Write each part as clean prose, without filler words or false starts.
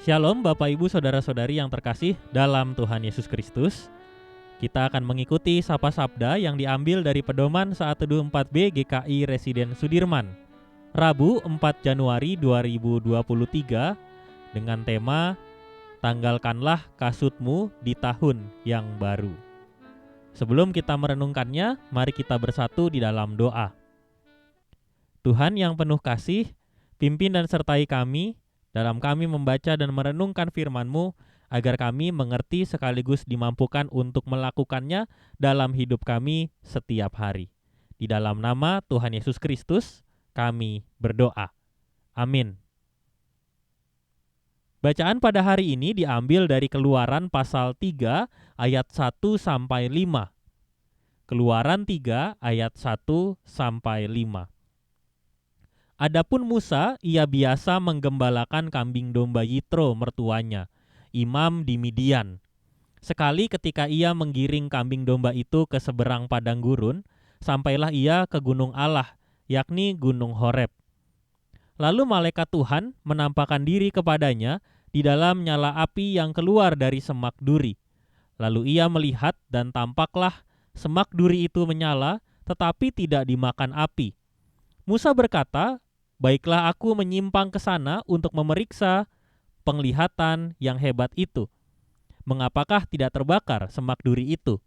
Shalom Bapak Ibu Saudara-saudari yang terkasih dalam Tuhan Yesus Kristus. Kita akan mengikuti Sapa Sabda yang diambil dari pedoman saat teduh 4B GKI Residen Sudirman, Rabu 4 Januari 2023 dengan tema Tanggalkanlah kasutmu di tahun yang baru. Sebelum kita merenungkannya, mari kita bersatu di dalam doa. Tuhan yang penuh kasih, pimpin dan sertai kami dalam kami membaca dan merenungkan firman-Mu, agar kami mengerti sekaligus dimampukan untuk melakukannya dalam hidup kami setiap hari. Di dalam nama Tuhan Yesus Kristus, kami berdoa. Amin. Bacaan pada hari ini diambil dari Keluaran pasal 3 ayat 1 sampai 5. Keluaran 3 ayat 1 sampai 5. Adapun Musa, ia biasa menggembalakan kambing domba Yitro mertuanya, imam di Midian. Sekali ketika ia menggiring kambing domba itu ke seberang padang gurun, sampailah ia ke gunung Allah, yakni gunung Horeb. Lalu malaikat Tuhan menampakkan diri kepadanya di dalam nyala api yang keluar dari semak duri. Lalu ia melihat dan tampaklah semak duri itu menyala, tetapi tidak dimakan api. Musa berkata, "Baiklah aku menyimpang ke sana untuk memeriksa penglihatan yang hebat itu. Mengapakah tidak terbakar semak duri itu?"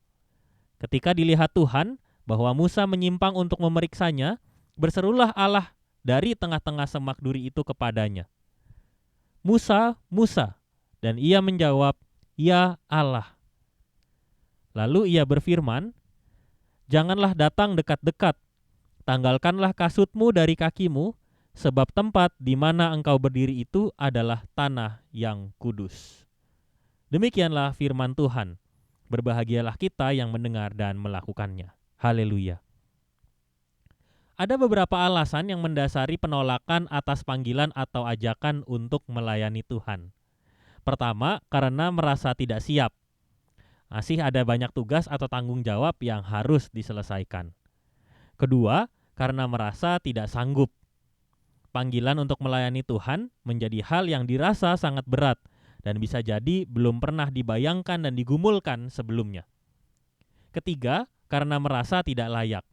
Ketika dilihat Tuhan bahwa Musa menyimpang untuk memeriksanya, berserulah Allah dari tengah-tengah semak duri itu kepadanya, "Musa, Musa." Dan ia menjawab, "Ya Allah." Lalu ia berfirman, "Janganlah datang dekat-dekat. Tanggalkanlah kasutmu dari kakimu, sebab tempat di mana engkau berdiri itu adalah tanah yang kudus." Demikianlah firman Tuhan. Berbahagialah kita yang mendengar dan melakukannya. Haleluya. Ada beberapa alasan yang mendasari penolakan atas panggilan atau ajakan untuk melayani Tuhan. Pertama, karena merasa tidak siap. Masih ada banyak tugas atau tanggung jawab yang harus diselesaikan. Kedua, karena merasa tidak sanggup. Panggilan untuk melayani Tuhan menjadi hal yang dirasa sangat berat dan bisa jadi belum pernah dibayangkan dan digumulkan sebelumnya. Ketiga, karena merasa tidak layak.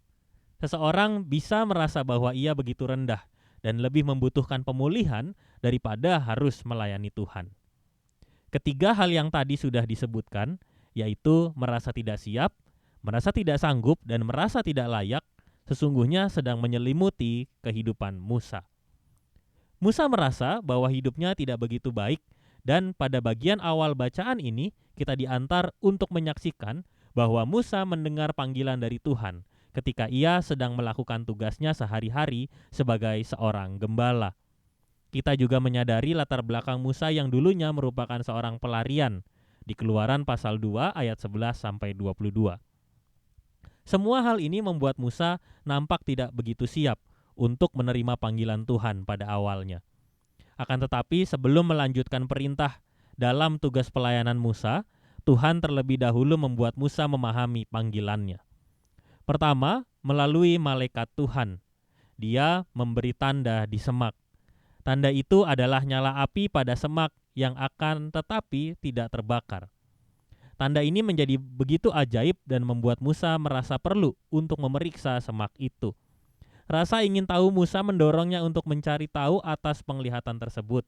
Seseorang bisa merasa bahwa ia begitu rendah dan lebih membutuhkan pemulihan daripada harus melayani Tuhan. Ketiga hal yang tadi sudah disebutkan, yaitu merasa tidak siap, merasa tidak sanggup, dan merasa tidak layak, sesungguhnya sedang menyelimuti kehidupan Musa. Musa merasa bahwa hidupnya tidak begitu baik, dan pada bagian awal bacaan ini kita diantar untuk menyaksikan bahwa Musa mendengar panggilan dari Tuhan ketika ia sedang melakukan tugasnya sehari-hari sebagai seorang gembala. Kita juga menyadari latar belakang Musa yang dulunya merupakan seorang pelarian di Keluaran pasal 2 ayat 11 sampai 22. Semua hal ini membuat Musa nampak tidak begitu siap untuk menerima panggilan Tuhan pada awalnya. Akan tetapi sebelum melanjutkan perintah dalam tugas pelayanan Musa, Tuhan terlebih dahulu membuat Musa memahami panggilannya. Pertama, melalui malaikat Tuhan. Dia memberi tanda di semak. Tanda itu adalah nyala api pada semak yang akan tetapi tidak terbakar. Tanda ini menjadi begitu ajaib dan membuat Musa merasa perlu untuk memeriksa semak itu. Rasa ingin tahu Musa mendorongnya untuk mencari tahu atas penglihatan tersebut.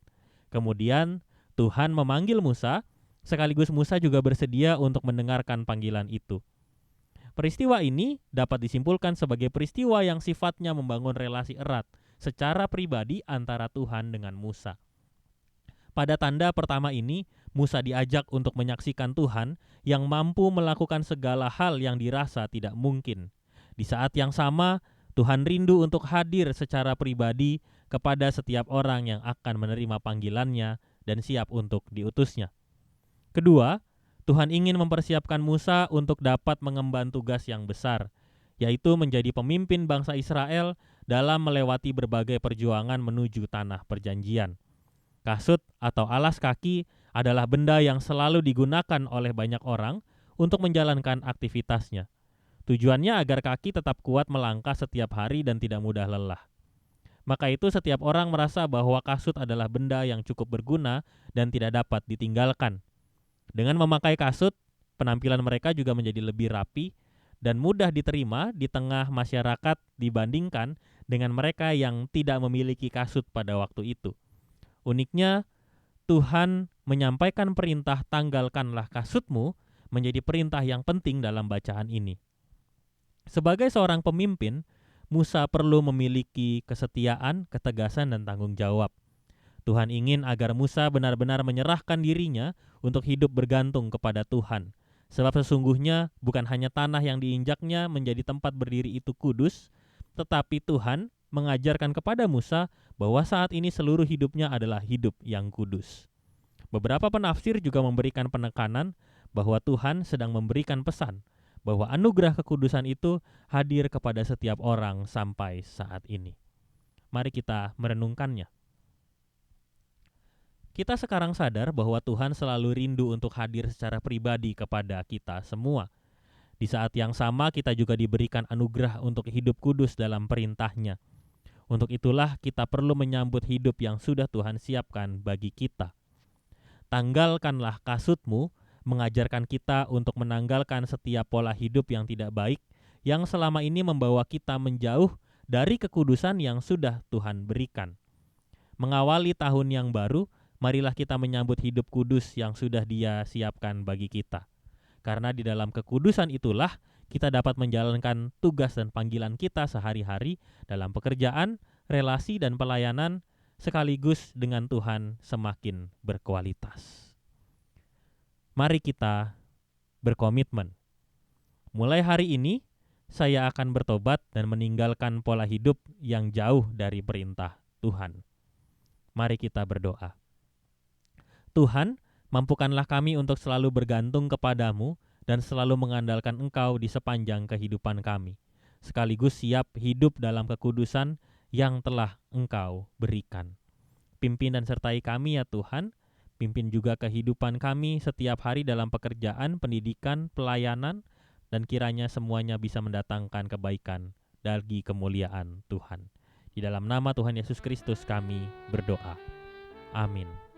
Kemudian Tuhan memanggil Musa, sekaligus Musa juga bersedia untuk mendengarkan panggilan itu. Peristiwa ini dapat disimpulkan sebagai peristiwa yang sifatnya membangun relasi erat secara pribadi antara Tuhan dengan Musa. Pada tanda pertama ini, Musa diajak untuk menyaksikan Tuhan yang mampu melakukan segala hal yang dirasa tidak mungkin. Di saat yang sama, Tuhan rindu untuk hadir secara pribadi kepada setiap orang yang akan menerima panggilannya dan siap untuk diutusnya. Kedua, Tuhan ingin mempersiapkan Musa untuk dapat mengemban tugas yang besar, yaitu menjadi pemimpin bangsa Israel dalam melewati berbagai perjuangan menuju tanah perjanjian. Kasut atau alas kaki adalah benda yang selalu digunakan oleh banyak orang untuk menjalankan aktivitasnya. Tujuannya agar kaki tetap kuat melangkah setiap hari dan tidak mudah lelah. Maka itu setiap orang merasa bahwa kasut adalah benda yang cukup berguna dan tidak dapat ditinggalkan. Dengan memakai kasut, penampilan mereka juga menjadi lebih rapi dan mudah diterima di tengah masyarakat dibandingkan dengan mereka yang tidak memiliki kasut pada waktu itu. Uniknya, Tuhan menyampaikan perintah tanggalkanlah kasutmu menjadi perintah yang penting dalam bacaan ini. Sebagai seorang pemimpin, Musa perlu memiliki kesetiaan, ketegasan, dan tanggung jawab. Tuhan ingin agar Musa benar-benar menyerahkan dirinya untuk hidup bergantung kepada Tuhan. Sebab sesungguhnya bukan hanya tanah yang diinjaknya menjadi tempat berdiri itu kudus, tetapi Tuhan mengajarkan kepada Musa bahwa saat ini seluruh hidupnya adalah hidup yang kudus. Beberapa penafsir juga memberikan penekanan bahwa Tuhan sedang memberikan pesan bahwa anugerah kekudusan itu hadir kepada setiap orang sampai saat ini. Mari kita merenungkannya. Kita sekarang sadar bahwa Tuhan selalu rindu untuk hadir secara pribadi kepada kita semua. Di saat yang sama kita juga diberikan anugerah untuk hidup kudus dalam perintah-Nya. Untuk itulah kita perlu menyambut hidup yang sudah Tuhan siapkan bagi kita. Tanggalkanlah kasutmu mengajarkan kita untuk menanggalkan setiap pola hidup yang tidak baik yang selama ini membawa kita menjauh dari kekudusan yang sudah Tuhan berikan. Mengawali tahun yang baru, marilah kita menyambut hidup kudus yang sudah Dia siapkan bagi kita. Karena di dalam kekudusan itulah kita dapat menjalankan tugas dan panggilan kita sehari-hari dalam pekerjaan, relasi, dan pelayanan, sekaligus dengan Tuhan semakin berkualitas. Mari kita berkomitmen. Mulai hari ini, saya akan bertobat dan meninggalkan pola hidup yang jauh dari perintah Tuhan. Mari kita berdoa. Tuhan, mampukanlah kami untuk selalu bergantung kepadamu dan selalu mengandalkan Engkau di sepanjang kehidupan kami, sekaligus siap hidup dalam kekudusan yang telah Engkau berikan. Pimpin dan sertai kami ya Tuhan, pimpin juga kehidupan kami setiap hari dalam pekerjaan, pendidikan, pelayanan, dan kiranya semuanya bisa mendatangkan kebaikan bagi kemuliaan Tuhan. Di dalam nama Tuhan Yesus Kristus kami berdoa. Amin.